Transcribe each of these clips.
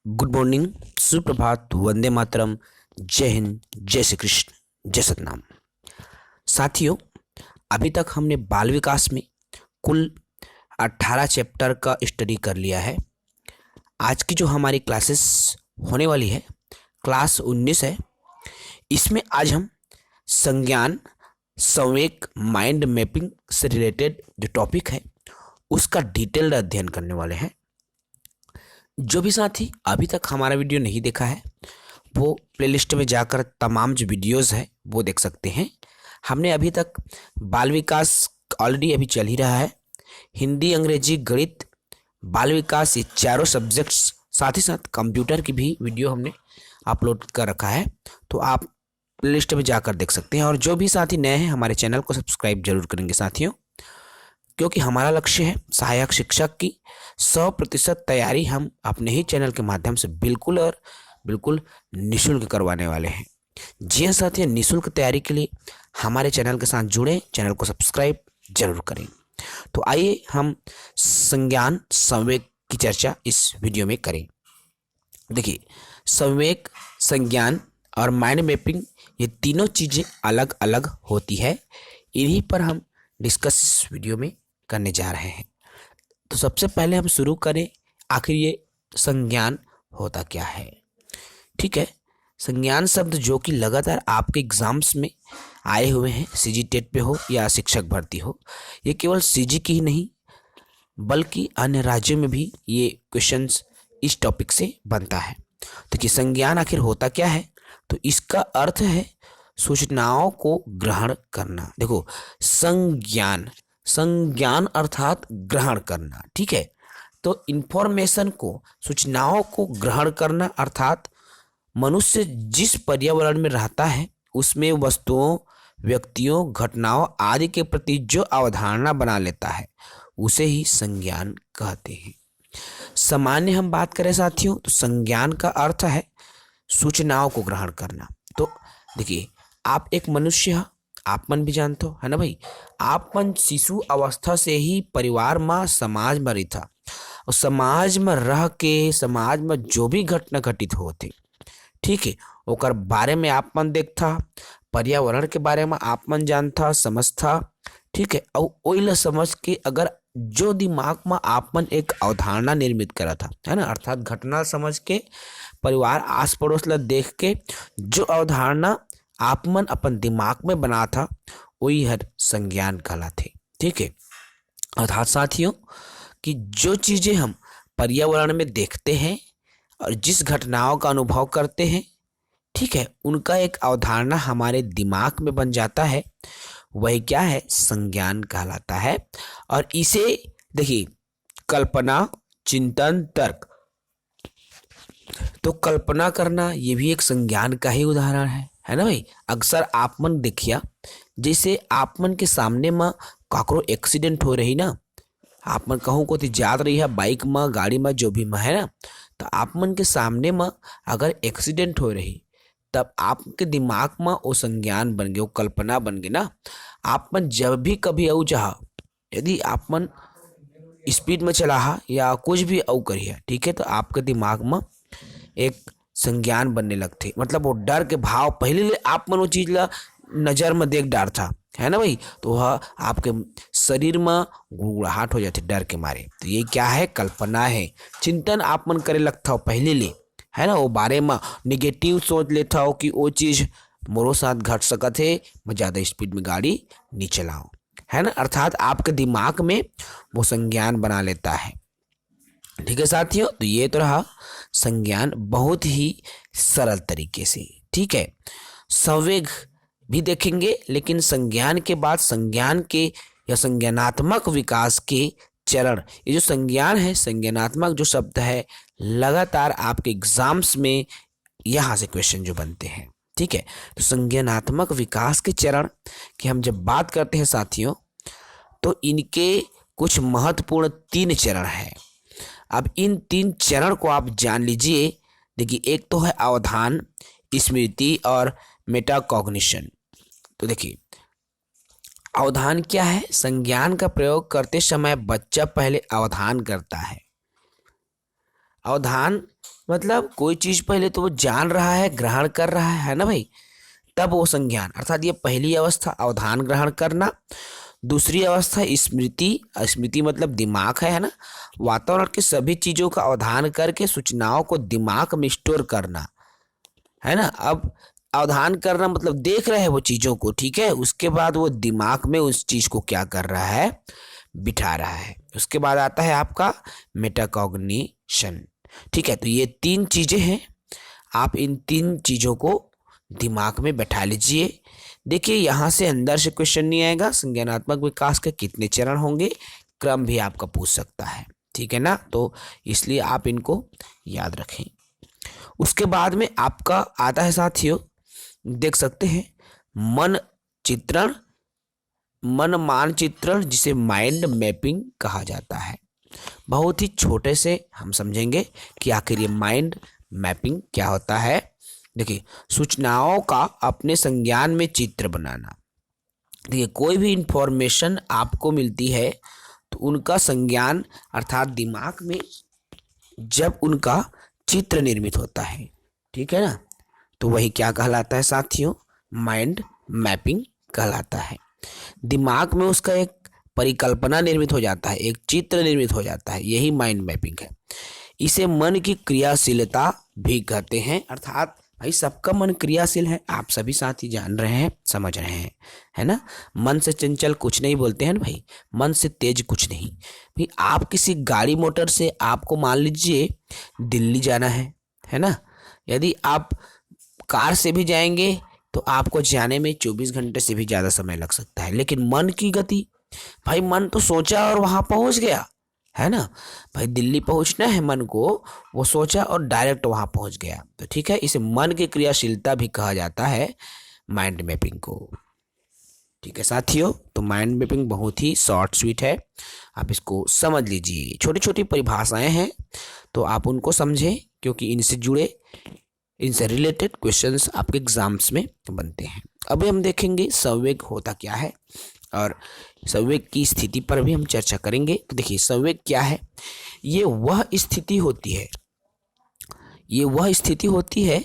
Good morning, सुप्रभात, वंदे मातरम, जय हिंद, जय श्री कृष्ण, जय सतनाम। साथियों, अभी तक हमने बाल विकास में कुल 18 चैप्टर का स्टडी कर लिया है। आज की जो हमारी क्लासेस होने वाली है, क्लास 19 है। इसमें आज हम संज्ञान, संवेग, माइंड मैपिंग से रिलेटेड जो टॉपिक है उसका डिटेल्ड अध्ययन करने वाले हैं। जो भी साथी अभी तक हमारा वीडियो नहीं देखा है वो प्लेलिस्ट में जाकर तमाम जो वीडियोस है वो देख सकते हैं। हमने अभी तक बाल विकास ऑलरेडी अभी चल ही रहा है, हिंदी, अंग्रेजी, गणित, बाल विकास, ये चारों सब्जेक्ट्स, साथ ही साथ कंप्यूटर की भी वीडियो हमने अपलोड कर रखा है, तो आप प्लेलिस्ट में जाकर देख सकते हैं। और जो भी साथी नए हैं हमारे चैनल को सब्सक्राइब जरूर करेंगे साथियों, क्योंकि हमारा लक्ष्य है सहायक शिक्षक की 100% तैयारी हम अपने ही चैनल के माध्यम से बिल्कुल और बिल्कुल निःशुल्क करवाने वाले हैं। जी हाँ साथियों, निःशुल्क तैयारी के लिए हमारे चैनल के साथ जुड़े, चैनल को सब्सक्राइब जरूर करें। तो आइए हम संज्ञान, संवेग की चर्चा इस वीडियो में करें। देखिए, संवेग, संज्ञान और माइंड मैपिंग, ये तीनों चीज़ें अलग अलग होती है। इन्हीं पर हम डिस्कस इस वीडियो में करने जा रहे हैं। तो सबसे पहले हम शुरू करें, आखिर ये संज्ञान होता क्या है। ठीक है, संज्ञान शब्द जो कि लगातार आपके एग्जाम्स में आए हुए हैं, सीजी टेट पे हो या शिक्षक भर्ती हो, ये केवल सीजी की ही नहीं बल्कि अन्य राज्यों में भी ये क्वेश्चंस इस टॉपिक से बनता है। तो कि संज्ञान आखिर होता क्या है, तो इसका अर्थ है सूचनाओं को ग्रहण करना। देखो, संज्ञान, संज्ञान अर्थात ग्रहण करना। ठीक है, तो इंफॉर्मेशन को, सूचनाओं को ग्रहण करना अर्थात मनुष्य जिस पर्यावरण में रहता है उसमें वस्तुओं, व्यक्तियों, घटनाओं आदि के प्रति जो अवधारणा बना लेता है उसे ही संज्ञान कहते हैं। सामान्य हम बात करें साथियों, तो संज्ञान का अर्थ है सूचनाओं को ग्रहण करना। तो देखिए, आप एक मनुष्य है, आपमन भी जानते हो, है ना भाई। आपमन शिशु अवस्था से ही परिवार में, समाज में रही था, और समाज में रह के समाज में जो भी घटना घटित होते, ठीक है, ओकर बारे में आपमन देखता, पर्यावरण के बारे में आपमन जानता, समझता। ठीक है, और ओइला समझ के अगर जो दिमाग में आपमन एक अवधारणा निर्मित करा था, है ना, अर्थात घटना समझ के, परिवार, आस पड़ोस ला देख के जो अवधारणा आपमन अपन दिमाग में बना था वही हर संज्ञान कहलाते। ठीक है, अर्थात साथियों कि जो चीजें हम पर्यावरण में देखते हैं और जिस घटनाओं का अनुभव करते हैं, ठीक है, उनका एक अवधारणा हमारे दिमाग में बन जाता है, वही क्या है, संज्ञान कहलाता है। और इसे देखिए, कल्पना, चिंतन, तर्क, तो कल्पना करना ये भी एक संज्ञान का ही उदाहरण है ना भाई। अक्सर आपमन देखिया, जैसे आपमन के सामने में काकरो एक्सीडेंट हो रही ना, आपमन कहूँ को जात रही है बाइक में, गाड़ी में, जो भी में, है ना, तो आपमन के सामने में अगर एक्सीडेंट हो रही तब आपके दिमाग में वो संज्ञान बन गए, वो कल्पना बन गई ना। आपमन जब भी कभी औ चाह, यदि आपमन स्पीड में चला या कुछ भी औ करिए, ठीक है, तो आपके दिमाग में एक संज्ञान बनने लगते, मतलब वो डर के भाव पहले ले आपमन वो चीज ला नजर में देख डार था, है ना भाई, तो वह आपके शरीर में गुड़गुड़ाहट हो जाती डर के मारे। तो ये क्या है, कल्पना है। चिंतन आप मन करे लगता हो पहले ले, है ना, वो बारे में निगेटिव सोच लेता हो कि वो चीज मोरो साथ घट सकत है, मैं ज्यादा स्पीड में गाड़ी नहीं चलाऊं, है ना, अर्थात आपके दिमाग में वो संज्ञान बना लेता है। ठीक है साथियों, तो ये तो रहा संज्ञान बहुत ही सरल तरीके से। ठीक है, संवेग भी देखेंगे, लेकिन संज्ञान के बाद संज्ञान के या संज्ञानात्मक विकास के चरण, ये जो संज्ञान है, संज्ञानात्मक जो शब्द है, लगातार आपके एग्जाम्स में यहाँ से क्वेश्चन जो बनते हैं। ठीक है, तो संज्ञानात्मक विकास के चरण की हम जब बात करते हैं साथियों, तो इनके कुछ महत्वपूर्ण 3 चरण हैं। अब इन 3 चरण को आप जान लीजिए। देखिए, एक तो है अवधान, स्मृति और मेटाकॉग्निशन। तो देखिए, अवधान क्या है, संज्ञान का प्रयोग करते समय बच्चा पहले अवधान करता है, अवधान मतलब कोई चीज पहले तो वो जान रहा है, ग्रहण कर रहा है ना भाई, तब वो संज्ञान, अर्थात ये पहली अवस्था अवधान ग्रहण करना। दूसरी अवस्था स्मृति, स्मृति मतलब दिमाग है ना, वातावरण की सभी चीजों का अवधान करके सूचनाओं को दिमाग में स्टोर करना, है ना। अब अवधान करना मतलब देख रहे हैं वो चीजों को, ठीक है, उसके बाद वो दिमाग में उस चीज को क्या कर रहा है, बिठा रहा है। उसके बाद आता है आपका मेटाकॉग्निशन, ठीक है। तो ये तीन चीजें हैं, आप इन तीन चीजों को दिमाग में बैठा लीजिए। देखिए यहाँ से अंदर से क्वेश्चन नहीं आएगा, संज्ञानात्मक विकास के कितने चरण होंगे, क्रम भी आपका पूछ सकता है, ठीक है ना। तो इसलिए आप इनको याद रखें। उसके बाद में आपका आता है साथियों, देख सकते हैं मन चित्रण, मन मानचित्रण, जिसे माइंड मैपिंग कहा जाता है। बहुत ही छोटे से हम समझेंगे कि आखिर ये माइंड मैपिंग क्या होता है। देखिए, सूचनाओं का अपने संज्ञान में चित्र बनाना। देखिए, कोई भी इंफॉर्मेशन आपको मिलती है तो उनका संज्ञान अर्थात दिमाग में जब उनका चित्र निर्मित होता है, ठीक है ना, तो वही क्या कहलाता है साथियों, माइंड मैपिंग कहलाता है। दिमाग में उसका एक परिकल्पना निर्मित हो जाता है, एक चित्र निर्मित हो जाता है, यही माइंड मैपिंग है। इसे मन की क्रियाशीलता भी कहते हैं, अर्थात भाई सबका मन क्रियाशील है, आप सभी साथी जान रहे हैं, समझ रहे हैं, है ना। मन से चंचल कुछ नहीं बोलते हैं ना भाई, मन से तेज कुछ नहीं भाई। आप किसी गाड़ी मोटर से, आपको मान लीजिए दिल्ली जाना है ना, यदि आप कार से भी जाएंगे तो आपको जाने में 24 घंटे से भी ज़्यादा समय लग सकता है। लेकिन मन की गति, भाई मन तो सोचा और वहाँ पहुँच गया, है ना भाई। दिल्ली पहुँचना है मन को, वो सोचा और डायरेक्ट वहाँ पहुँच गया, तो ठीक है। इसे मन की क्रियाशीलता भी कहा जाता है माइंड मैपिंग को, ठीक है साथियों। तो माइंड मैपिंग बहुत ही शॉर्ट स्वीट है, आप इसको समझ लीजिए। छोटी छोटी परिभाषाएं हैं तो आप उनको समझें, क्योंकि इनसे जुड़े, इनसे रिलेटेड क्वेश्चंस आपके एग्जाम्स में बनते हैं। अभी हम देखेंगे संवेग होता क्या है और संवेग की स्थिति पर भी हम चर्चा करेंगे। तो देखिए, संवेग क्या है, ये वह स्थिति होती है, ये वह स्थिति होती है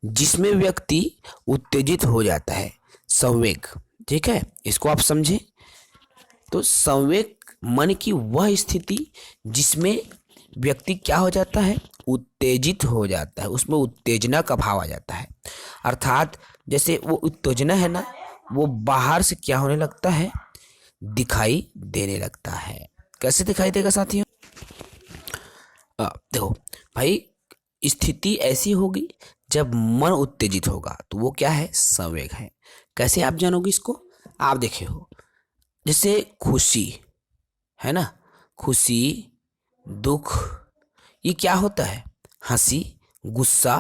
जिसमें व्यक्ति उत्तेजित हो जाता है, संवेग, ठीक है, इसको आप समझें। तो संवेग मन की वह स्थिति जिसमें व्यक्ति क्या हो जाता है, उत्तेजित हो जाता है, उसमें उत्तेजना का भाव आ जाता है। अर्थात जैसे वो उत्तेजना है ना, वो बाहर से क्या होने लगता है, दिखाई देने लगता है। कैसे दिखाई देगा साथियों, देखो भाई, स्थिति ऐसी होगी जब मन उत्तेजित होगा तो वो क्या है, संवेग है। कैसे आप जानोगे इसको, आप देखे हो, जैसे खुशी है ना, खुशी, दुख, ये क्या होता है, हंसी, गुस्सा,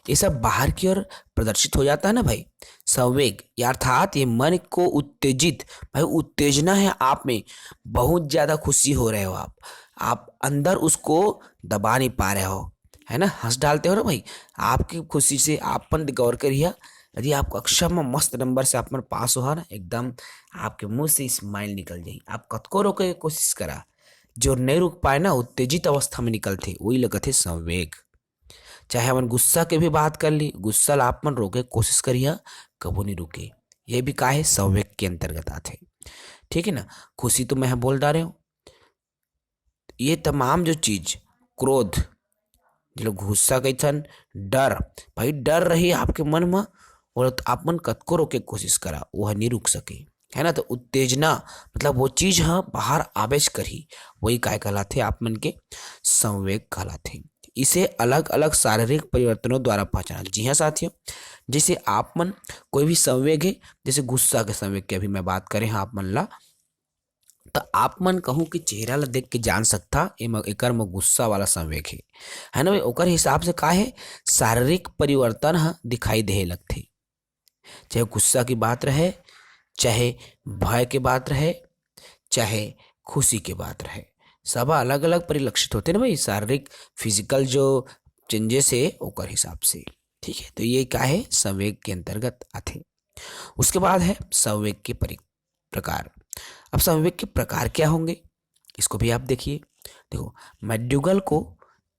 ये सब बाहर की ओर प्रदर्शित हो जाता है ना भाई, संवेग। या अर्थात ये मन को उत्तेजित, भाई उत्तेजना है आप में, बहुत ज्यादा खुशी हो रहे हो आप अंदर उसको दबा नहीं पा रहे हो, है ना, हंस डालते हो ना भाई। आपकी खुशी से आपन गौर करिए, यदि आपको अक्षर में मस्त नंबर से आप पास हुआ ना, एकदम आपके मुंह से स्माइल निकल जाए, आप कतको रोके की कोशिश करा, जो नहीं रुक पाए ना, उत्तेजित अवस्था में निकलते, वही लगते संवेग। चाहे अपन गुस्सा के भी बात कर ली, गुस्सा आप मन रोके कोशिश करिए, कबो नहीं रुके, ये भी का है, संवेग के अंतर्गत आते, ठीक है ना। खुशी तो मैं बोल डाल रहे हूँ, ये तमाम जो चीज, क्रोध, जो गुस्सा कैथन, डर, भाई डर रही आपके मन में और आप मन कतको रोके कोशिश करा, वह नहीं रुक सके, है ना। तो उत्तेजना मतलब वो चीज हाँ बाहर आवेश करी, वही काय कहलाते आप मन के संवेग कहलाते। इसे अलग अलग शारीरिक परिवर्तनों द्वारा पहचाना। जी हाँ साथियों, जैसे आप मन कोई भी संवेग है, जैसे गुस्सा के संवेग की अभी मैं बात करें हाँ आप मन ला, तो आप मन कहूँ कि चेहरा ला देख के जान सकता एकर में गुस्सा वाला संवेग है ना भाई। ओकर हिसाब से का है, शारीरिक परिवर्तन हाँ दिखाई दे लगते, चाहे गुस्सा की बात रहे, चाहे भय की बात रहे, चाहे खुशी की बात रहे, सब अलग अलग परिलक्षित होते ना भाई, शारीरिक फिजिकल जो चेंजेस है ओकर हिसाब से, ठीक है। तो ये क्या है, संवेग के अंतर्गत आते। उसके बाद है संवेग के प्रकार। अब संवेग के प्रकार क्या होंगे, इसको भी आप देखिए। देखो, मैक्डूगल को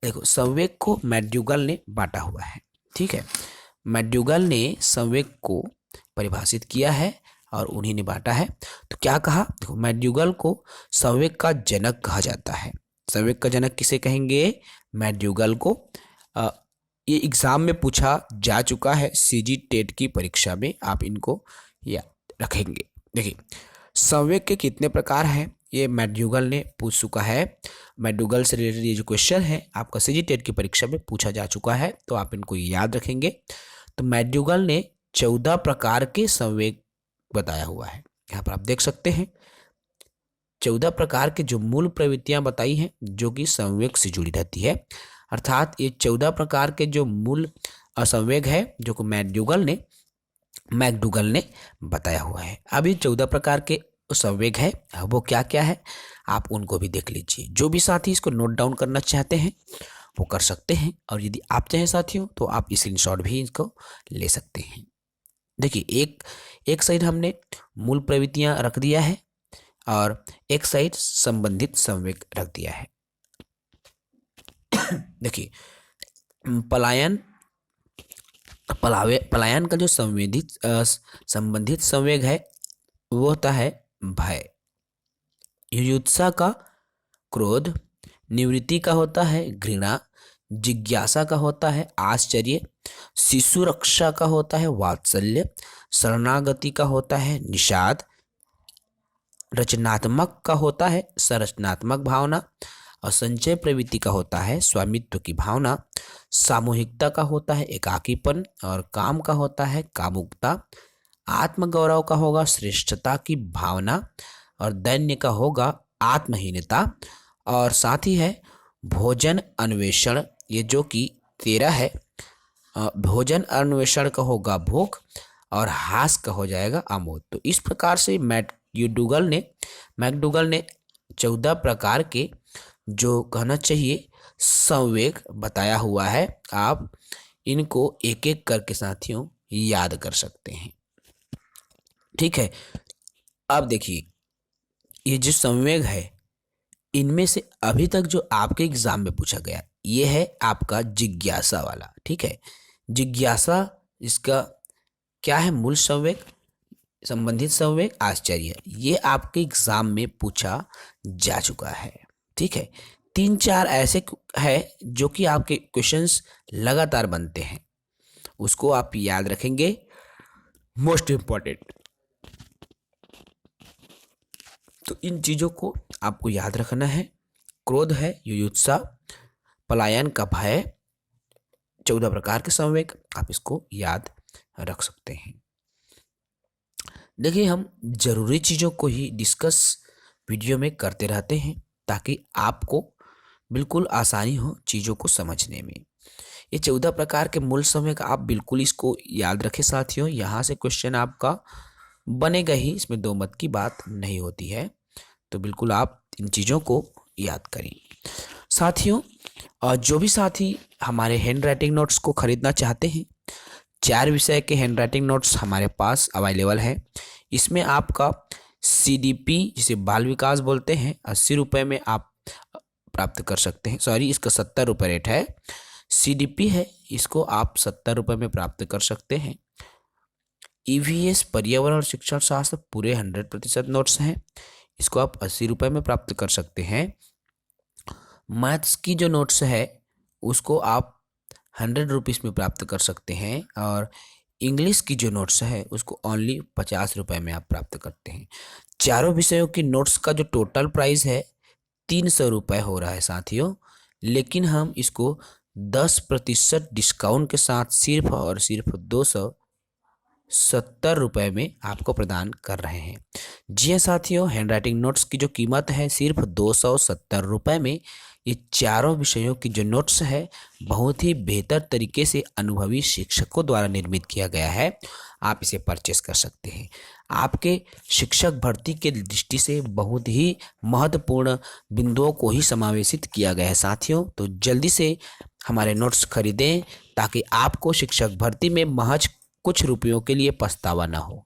देखो, संवेग को मैक्ड्यूगल ने बांटा हुआ है, ठीक है। मैक्ड्यूगल ने संवेग को परिभाषित किया है और उन्हीं ने बांटा है। तो क्या कहा, देखो, मैक्ड्यूगल को संवेग का जनक कहा जाता है। संवेग का जनक किसे कहेंगे, मैक्ड्यूगल को। ये एग्जाम में पूछा जा चुका है, सीजी टेट की परीक्षा में आप इनको याद रखेंगे। देखिए, संवेग के कितने प्रकार हैं ये मैक्ड्यूगल ने पूछ चुका है। मैक्ड्यूगल से रिलेटेड ये जो क्वेश्चन है आपका सीजी टेट की परीक्षा में पूछा जा चुका है, तो आप इनको याद रखेंगे। तो मैक्ड्यूगल ने 14 प्रकार के संवेग बताया हुआ है। यहाँ पर आप देख सकते हैं 14 प्रकार के जो मूल प्रवृत्तियां बताई हैं जो कि संवेग से जुड़ी रहती है। अर्थात ये 14 प्रकार के जो मूल संवेग है जो कि मैक्ड्यूगल ने बताया हुआ है। अब ये 14 प्रकार के संवेग है वो क्या क्या है आप उनको भी देख लीजिए। जो भी साथी इसको नोट डाउन करना चाहते हैं वो कर सकते हैं, और यदि आप चाहें साथियों तो आप स्क्रीनशॉट भी इसको ले सकते हैं। देखिए, एक साइड हमने मूल प्रवृत्तियां रख दिया है और एक साइड संबंधित संवेग रख दिया है। देखिए, पलायन का जो संबंधित संवेग है वो होता है भय। युयुत्सा का क्रोध, निवृत्ति का होता है घृणा, जिज्ञासा का होता है आश्चर्य, शिशु रक्षा का होता है वात्सल्य, शरणागति का होता है निषाद, रचनात्मक का होता है संरचनात्मक भावना, और संचय प्रवृत्ति का होता है स्वामित्व की भावना, सामूहिकता का होता है एकाकीपन, और काम का होता है कामुकता, आत्मगौरव का होगा श्रेष्ठता की भावना, और दैन्य का होगा आत्महीनता, और साथ ही है भोजन अन्वेषण, ये जो कि 13 है। भोजन अन्वेषण का होगा भूख, और हास का हो जाएगा आमोद। तो इस प्रकार से मैक्ड्यूगल ने 14 प्रकार के जो कहना चाहिए संवेग बताया हुआ है। आप इनको एक एक करके साथियों याद कर सकते हैं, ठीक है। अब देखिए, ये जो संवेग है इनमें से अभी तक जो आपके एग्जाम में पूछा गया ये है आपका जिज्ञासा वाला, ठीक है। जिज्ञासा इसका क्या है, मूल संवेग, संबंधित संवेग आश्चर्य, ये आपके एग्जाम में पूछा जा चुका है, ठीक है। 3-4 ऐसे है जो कि आपके क्वेश्चंस लगातार बनते हैं, उसको आप याद रखेंगे, मोस्ट इंपॉर्टेंट। तो इन चीजों को आपको याद रखना है। क्रोध है युयुत्सा, पलायन का भय, 14 प्रकार के संवेग, आप इसको याद रख सकते हैं। देखिए, हम जरूरी चीजों को ही डिस्कस वीडियो में करते रहते हैं ताकि आपको बिल्कुल आसानी हो चीजों को समझने में। ये 14 प्रकार के मूल संवेग आप बिल्कुल इसको याद रखें साथियों। यहाँ से क्वेश्चन आपका बनेगा ही, इसमें दो मत की बात नहीं होती है। तो बिल्कुल आप इन चीज़ों को याद करें साथियों। और जो भी साथी हमारे हैंड राइटिंग नोट्स को खरीदना चाहते हैं, 4 विषय के हैंड राइटिंग नोट्स हमारे पास अवेलेबल है। इसमें आपका CDP जिसे बाल विकास बोलते हैं 80 रुपये में आप प्राप्त कर सकते हैं। सॉरी, इसका 70 रुपये रेट है। CDP है, इसको आप 70 रुपये में प्राप्त कर सकते हैं। EVS पर्यावरण और शिक्षण शास्त्र पूरे 100% नोट्स हैं, इसको आप 80 रुपये में प्राप्त कर सकते हैं। मैथ्स की जो नोट्स है उसको आप 100 रुपीज़ में प्राप्त कर सकते हैं, और इंग्लिश की जो नोट्स है उसको ओनली 50 रुपये में आप प्राप्त करते हैं। चारों विषयों की नोट्स का जो टोटल प्राइस है 300 रुपये हो रहा है साथियों, लेकिन हम इसको 10% डिस्काउंट के साथ सिर्फ और सिर्फ 270 रुपये में आपको प्रदान कर रहे हैं। जी हाँ साथियों, हैंड राइटिंग नोट्स की जो कीमत है सिर्फ 270 रुपये में ये चारों विषयों की जो नोट्स है बहुत ही बेहतर तरीके से अनुभवी शिक्षकों द्वारा निर्मित किया गया है। आप इसे परचेस कर सकते हैं। आपके शिक्षक भर्ती के दृष्टि से बहुत ही महत्वपूर्ण बिंदुओं को ही समावेशित किया गया है साथियों। तो जल्दी से हमारे नोट्स खरीदें ताकि आपको शिक्षक भर्ती में महज कुछ रुपयों के लिए पछतावा ना हो।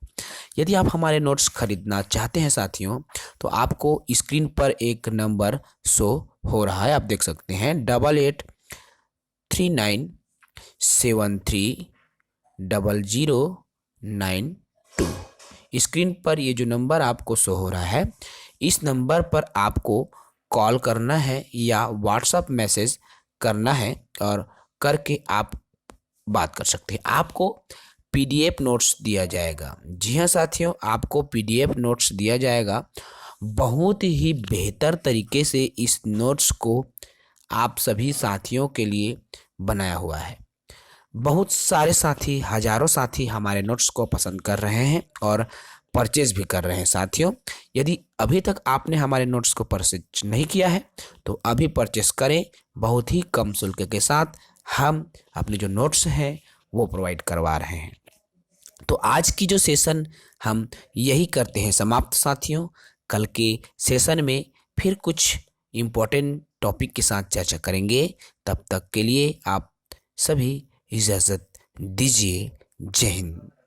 यदि आप हमारे नोट्स खरीदना चाहते हैं साथियों तो आपको स्क्रीन पर एक नंबर शो हो रहा है, आप देख सकते हैं 88 239730092। स्क्रीन पर ये जो नंबर आपको शो हो रहा है, इस नंबर पर आपको कॉल करना है या व्हाट्सएप मैसेज करना है और करके आप बात कर सकते हैं। आपको पीडीएफ नोट्स दिया जाएगा। जी हाँ साथियों, आपको पीडीएफ नोट्स दिया जाएगा। बहुत ही बेहतर तरीके से इस नोट्स को आप सभी साथियों के लिए बनाया हुआ है। बहुत सारे साथी, हजारों साथी हमारे नोट्स को पसंद कर रहे हैं और परचेज भी कर रहे हैं। साथियों, यदि अभी तक आपने हमारे नोट्स को परचेज नहीं किया है तो अभी परचेस करें। बहुत ही कम शुल्क के साथ हम अपने जो नोट्स हैं वो प्रोवाइड करवा रहे हैं। तो आज की जो सेशन हम यही करते हैं समाप्त साथियों। कल के सेशन में फिर कुछ इम्पोर्टेंट टॉपिक के साथ चर्चा करेंगे। तब तक के लिए आप सभी इजाज़त दीजिए। जय हिंद।